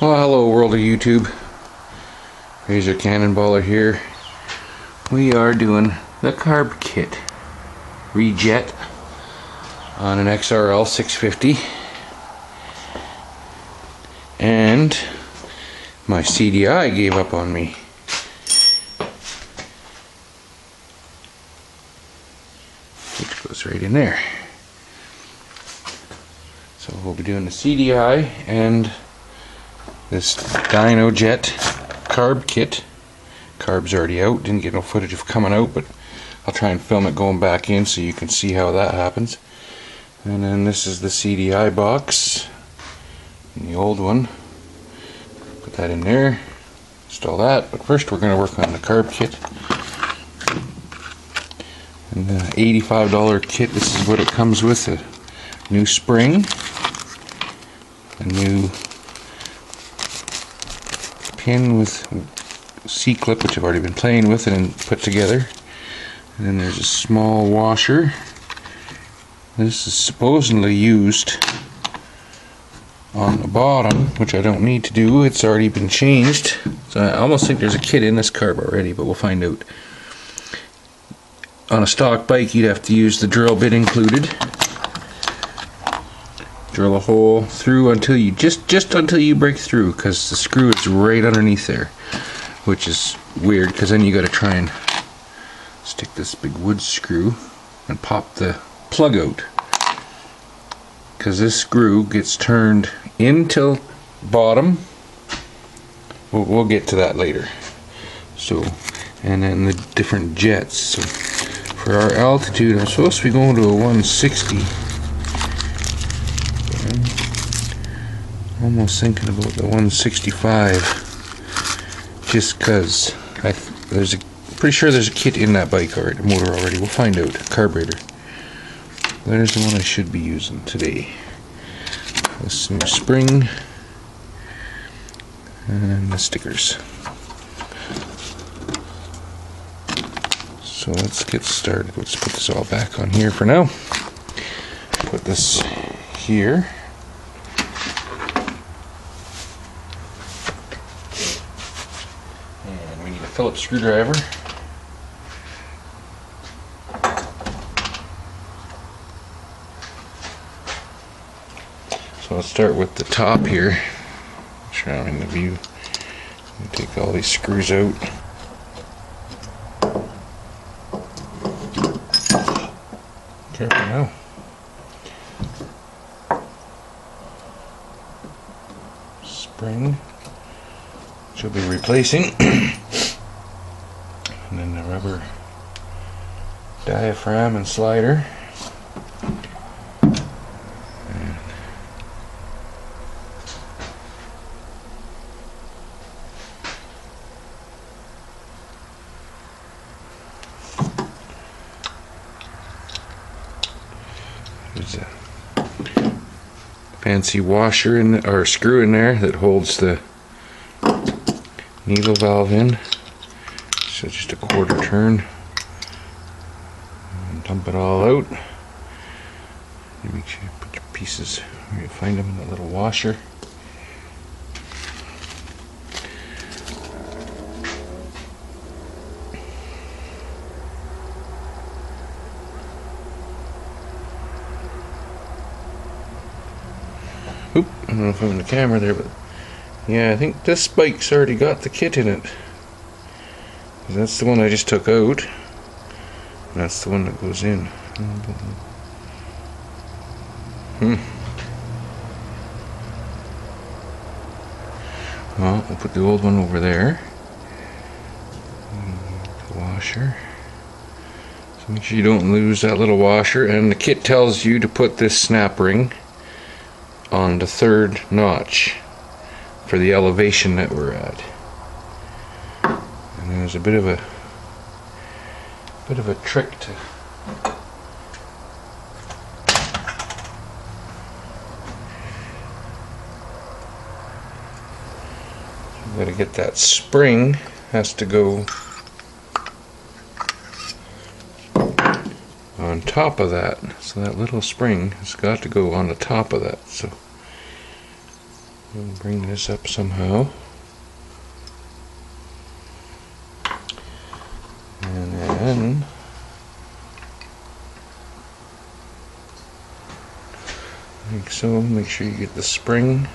Well, hello world of YouTube. Razor Cannonballer here. We are doing the carb kit rejet on an XR650, and my CDI gave up on me. Which goes right in there. So we'll be doing the CDI and this Dyno Jet carb kit. Carb's already out, didn't get no footage of coming out, but I'll try and film it going back in so you can see how that happens. And then this is the CDI box, and the old one. Put that in there, install that, but first we're going to work on the carb kit. And the $85 kit, this is what it comes with: a new spring, a new pin with C-clip, which I've already been playing with and put together, and then there's a small washer. This is supposedly used on the bottom, which I don't need to do. It's already been changed, so I almost think there's a kit in this carb already, but we'll find out. On a stock bike you'd have to use the drill bit included. Drill a hole through until you just until you break through, because the screw is right underneath there, which is weird because then you got to try and stick this big wood screw and pop the plug out, because this screw gets turned in till bottom. We'll get to that later. So, and then the different jets. So for our altitude, I'm supposed to be going to a 160. Almost thinking about the 165, just because pretty sure there's a kit in that bike already, motor already. We'll find out. Carburetor. There's the one I should be using today. This new spring and the stickers. So let's get started. Let's put this all back on here for now. Put this here. Phillips screwdriver. So let's start with the top here, surrounding the view. Take all these screws out. Careful now. Spring, which we'll be replacing. And then the rubber diaphragm and slider. And there's a fancy washer or screw in there that holds the needle valve in. So just a quarter turn and dump it all out. And make sure you put your pieces where you find them in the little washer. Oop, I don't know if I'm in the camera there, but yeah, I think this bike's already got the kit in it. That's the one I just took out. That's the one that goes in. Well, we'll put the old one over there. The washer. So make sure you don't lose that little washer. And the kit tells you to put this snap ring on the third notch for the elevation that we're at. And there's a bit of a trick to you got to get that spring, has to go on top of that. So that little spring has got to go on the top of that. So And bring this up somehow. And then like so, make sure you get the spring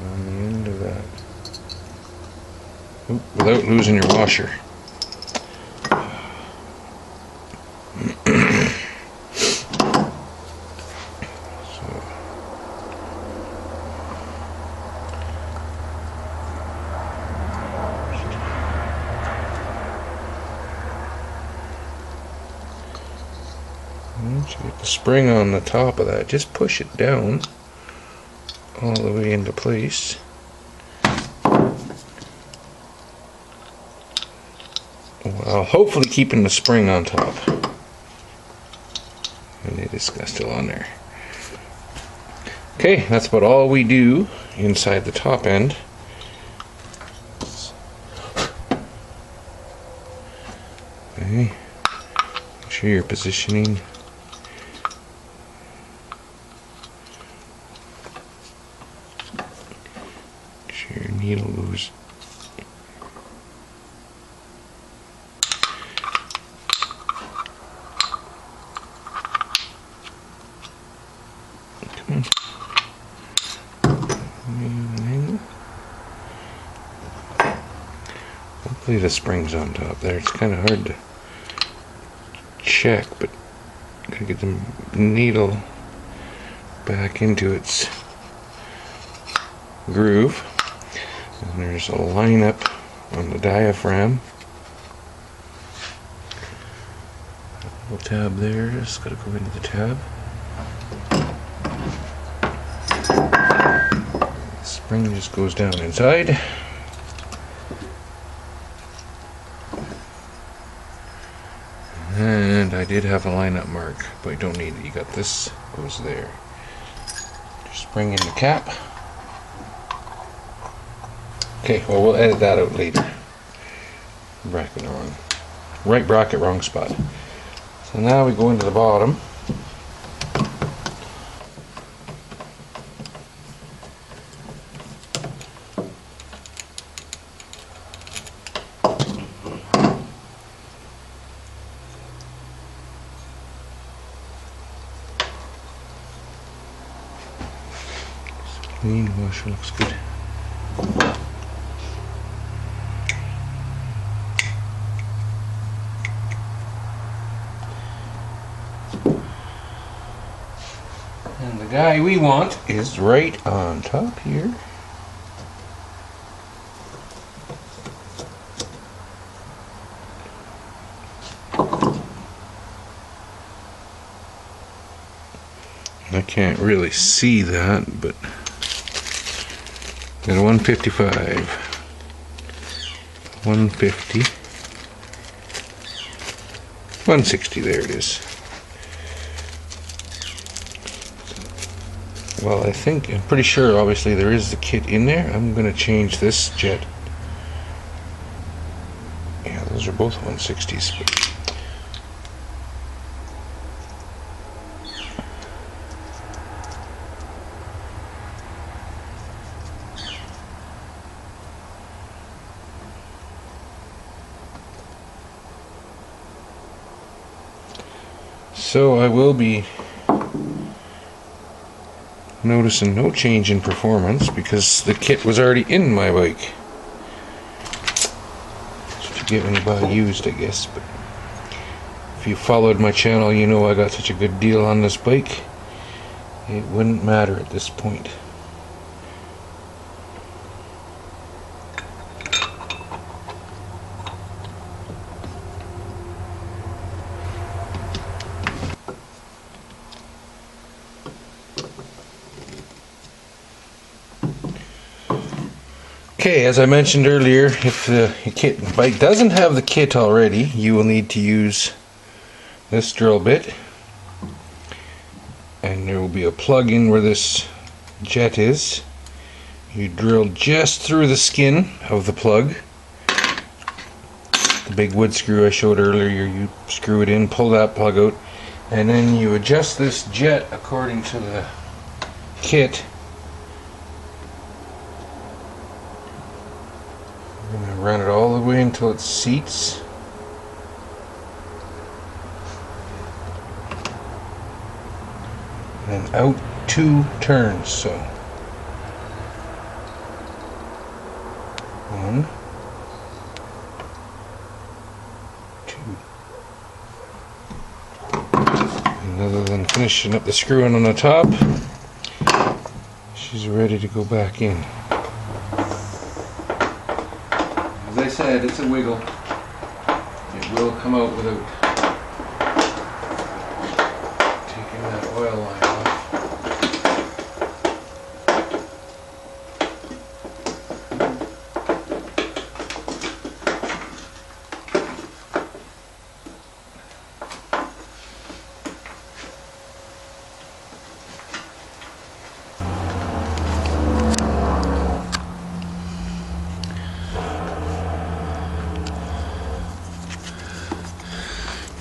on the end of that. Oop, without losing your washer. Once you get the spring on the top of that, just push it down all the way into place. While hopefully keeping the spring on top. And it is still on there. Okay, that's about all we do inside the top end. Okay, make sure you're positioning. Make sure your needle goes. Hopefully the spring's on top there. It's kind of hard to check, but gotta get the needle back into its groove. And there's a lineup on the diaphragm. A little tab there, just gotta go into the tab. The spring just goes down inside. And I did have a lineup mark, but you don't need it. You got this, goes there. Just bring in the cap. Okay, well, we'll edit that out later. Bracket wrong. Right bracket, wrong spot. So now we go into the bottom. Clean washer looks good. And the guy we want is right on top here. I can't really see that, but got a 155, 150, 160, there it is. Well, I'm pretty sure obviously there is the kit in there. I'm going to change this jet. Yeah, those are both 160s. So I will be noticing no change in performance because the kit was already in my bike. That's what you get when you buy used, I guess. But if you followed my channel, you know I got such a good deal on this bike. It wouldn't matter at this point. Okay, as I mentioned earlier, if the bike doesn't have the kit already, you will need to use this drill bit, and there will be a plug in where this jet is. You drill just through the skin of the plug. The big wood screw I showed earlier, you screw it in, pull that plug out, and then you adjust this jet according to the kit run it all the way until it seats. And out 2 turns, so 1, 2. And other than finishing up the screwing on the top, she's ready to go back in. As I said, it's a wiggle. It will come out without taking that oil line off.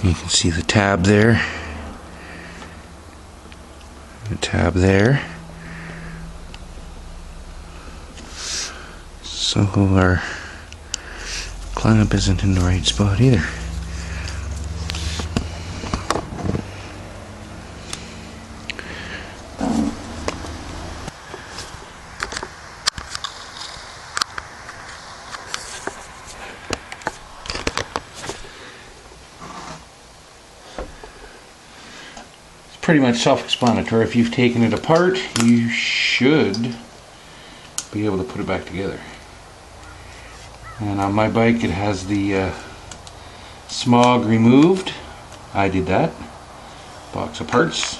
You can see the tab there, the tab there. So our clamp isn't in the right spot either. Pretty much self-explanatory. If you've taken it apart, you should be able to put it back together. And on my bike it has the smog removed. I did that. Box of parts.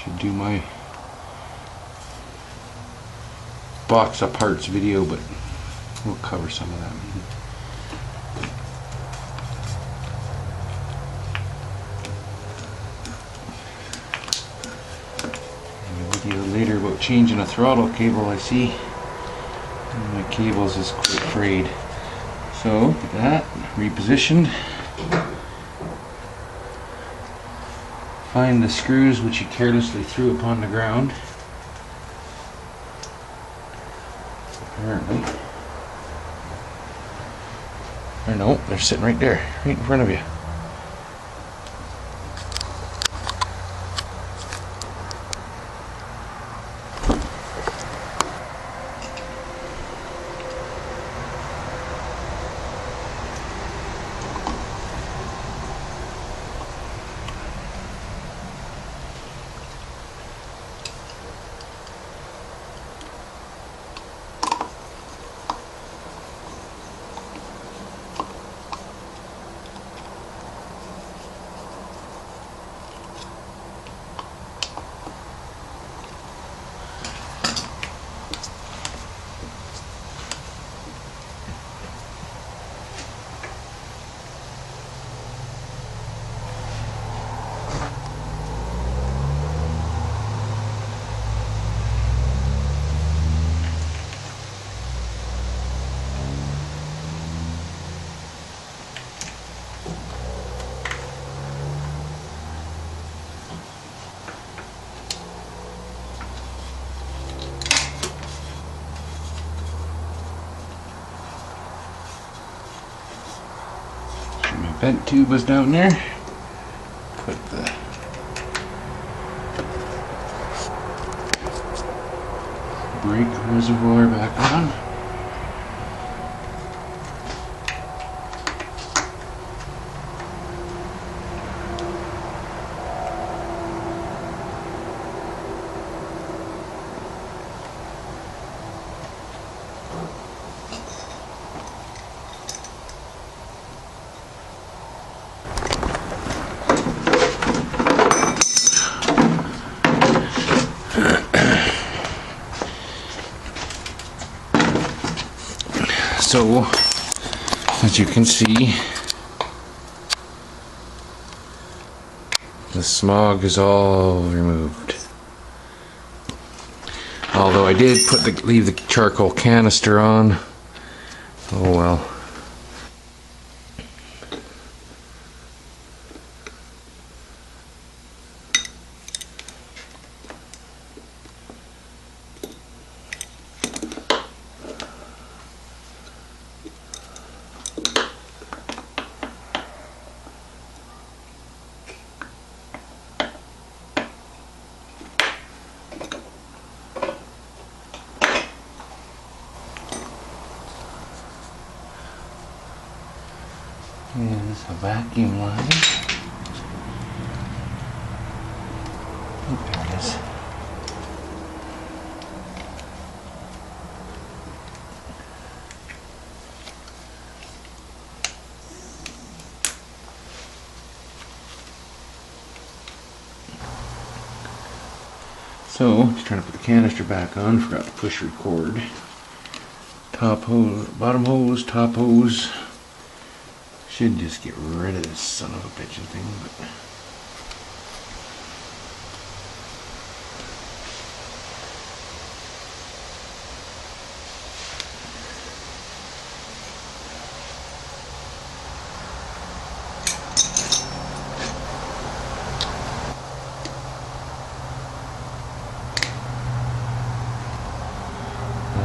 Should do my box of parts video, but we'll cover some of that maybe. Later about changing a throttle cable. I see my cables is quite frayed, so get that repositioned. Find the screws which you carelessly threw upon the ground, apparently, or no, they're sitting right there, right in front of you. Vent tube was down there. Put the brake reservoir back on. So, as you can see, the smog is all removed. Although I did leave the charcoal canister on. Oh well. is a vacuum line. Oh, there it is. So, just trying to put the canister back on, forgot to push record. Top hose, bottom hose, top hose. Should just get rid of this son of a bitchin' thing, but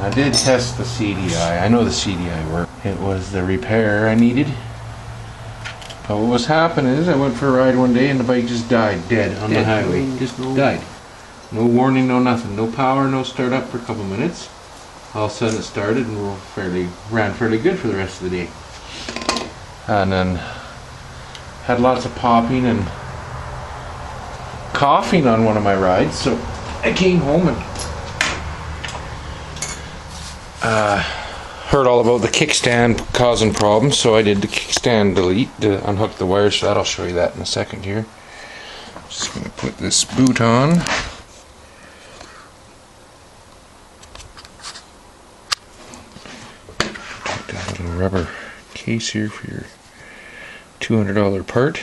I did test the CDI. I know the CDI worked. It was the repair I needed. But what was happening is I went for a ride one day and the bike just died dead on the highway. Just died. No warning, no nothing. No power, no start up for a couple minutes. All of a sudden it started and ran fairly good for the rest of the day. And then had lots of popping and coughing on one of my rides. So I came home and heard all about the kickstand causing problems, so I did the kickstand delete to unhook the wires. So I'll show you that in a second here. Just going to put this boot on. Got a little rubber case here for your $200 part.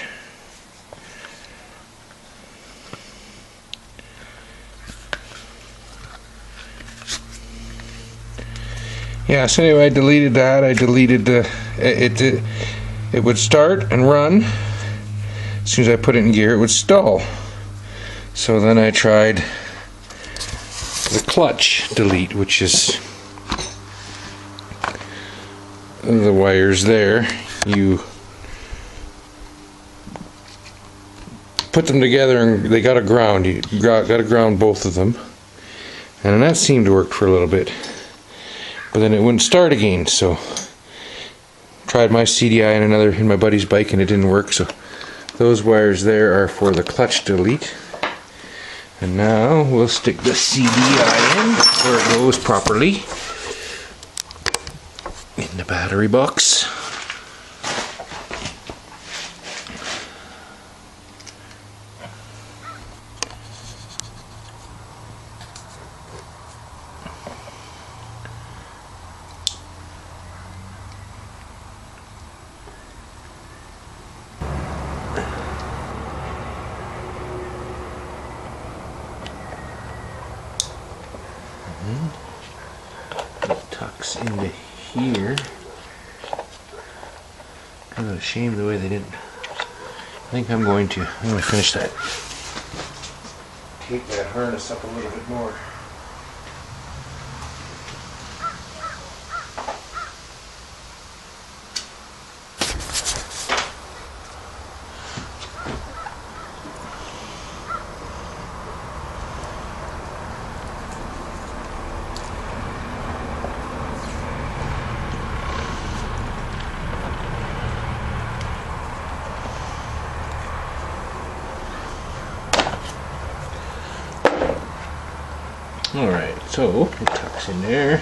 Yeah, so anyway, I deleted that. I deleted it would start and run. As soon as I put it in gear, it would stall. So then I tried the clutch delete, which is the wires there. You put them together and they got a ground. You got to ground both of them. And that seemed to work for a little bit. But then it wouldn't start again, so tried my CDI in my buddy's bike and it didn't work. So those wires there are for the clutch delete. And now we'll stick the CDI in where it goes properly in the battery box. It tucks into here. Kind of a shame the way they didn't. I think I'm going to finish that. Take that harness up a little bit more. Alright, so it tucks in there.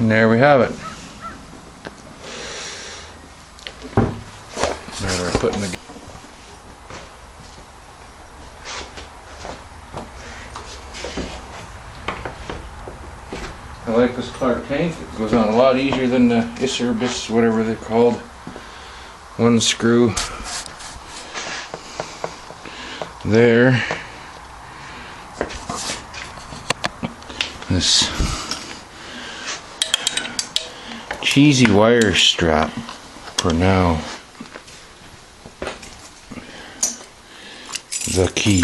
And there we have it. Now we're putting the I like this Clark tank. It goes on a lot easier than the XR650L, whatever they're called. One screw there. This cheesy wire strap for now. The key.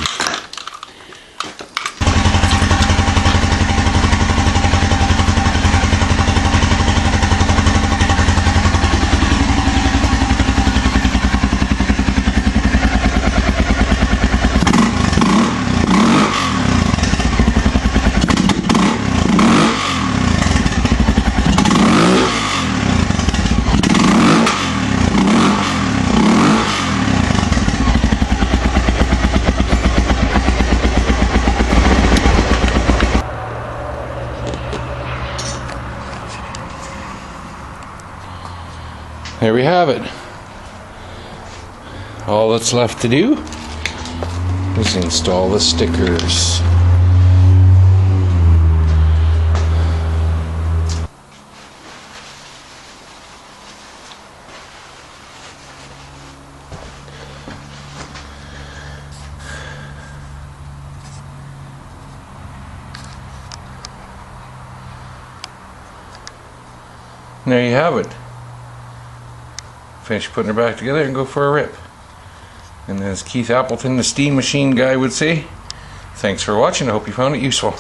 There we have it. All that's left to do is install the stickers. And there you have it. Finish putting her back together and go for a rip. And as Keith Appleton, the steam machine guy, would say, thanks for watching. I hope you found it useful.